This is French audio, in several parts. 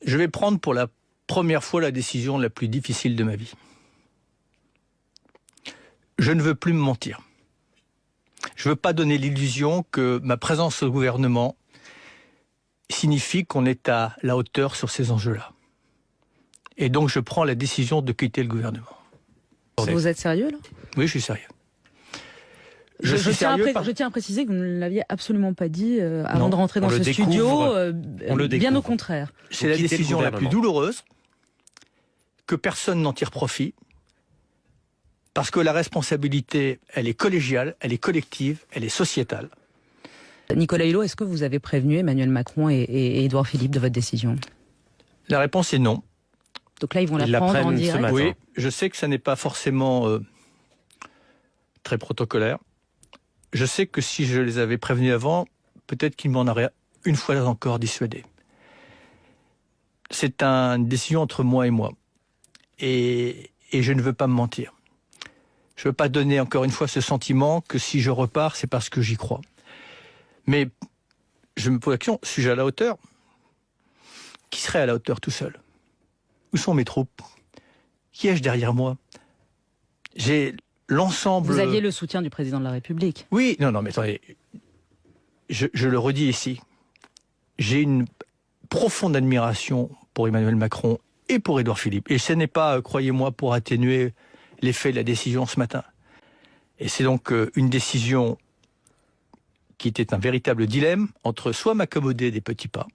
Je vais prendre pour la première fois la décision la plus difficile de ma vie. Je ne veux plus me mentir. Je ne veux pas donner l'illusion que ma présence au gouvernement signifie qu'on est à la hauteur sur ces enjeux-là. Et donc je prends la décision de quitter le gouvernement. Vous êtes sérieux là ? Oui, je suis sérieux. Je tiens à préciser que vous ne l'aviez absolument pas dit avant de rentrer dans ce studio. Bien au contraire. C'est la décision la plus douloureuse, que personne n'en tire profit, parce que la responsabilité, elle est collégiale, elle est collective, elle est sociétale. Nicolas Hulot, est-ce que vous avez prévenu Emmanuel Macron et Édouard Philippe de votre décision ? La réponse est non. Donc là, ils vont la prendre en direct. Oui, je sais que ça n'est pas forcément très protocolaire. Je sais que si je les avais prévenus avant, peut-être qu'ils m'en auraient une fois encore dissuadé. C'est une décision entre moi et moi. Et je ne veux pas me mentir. Je ne veux pas donner encore une fois ce sentiment que si je repars, c'est parce que j'y crois. Mais je me pose la question, suis-je à la hauteur ? Qui serait à la hauteur tout seul ? Où sont mes troupes ? Qui ai-je derrière moi ? J'ai l'ensemble... Vous aviez le soutien du président de la République. Oui, non, mais attendez, je le redis ici. J'ai une profonde admiration pour Emmanuel Macron et pour Édouard Philippe. Et ce n'est pas, croyez-moi, pour atténuer l'effet de la décision ce matin. Et c'est donc une décision qui était un véritable dilemme entre soit m'accommoder des petits pas,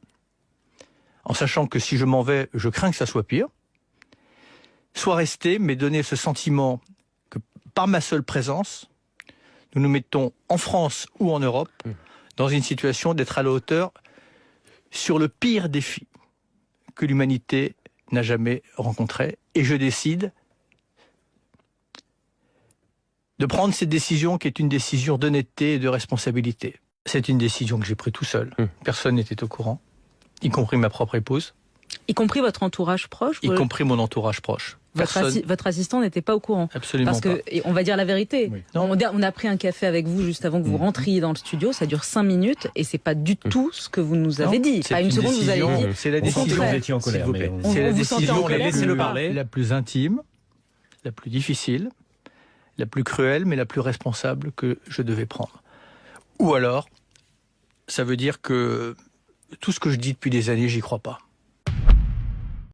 en sachant que si je m'en vais, je crains que ça soit pire, soit rester, mais donner ce sentiment que par ma seule présence, nous nous mettons en France ou en Europe dans une situation d'être à la hauteur sur le pire défi que l'humanité n'a jamais rencontré. Et je décide de prendre cette décision qui est une décision d'honnêteté et de responsabilité. C'est une décision que j'ai prise tout seul. Personne n'était au courant, y compris ma propre épouse. Y compris votre entourage proche ? Y compris mon entourage proche. Votre assistant n'était pas au courant ? Absolument pas. Parce que, on va dire la vérité, oui. On a pris un café avec vous juste avant que vous rentriez dans le studio, ça dure 5 minutes et c'est pas du tout ce que vous nous avez dit. Pas une seconde vous avez dit. C'est la décision, vous étiez en colère, c'est la décision la plus intime, la plus difficile, la plus cruelle, mais la plus responsable que je devais prendre. Ou alors, ça veut dire que tout ce que je dis depuis des années, j'y crois pas.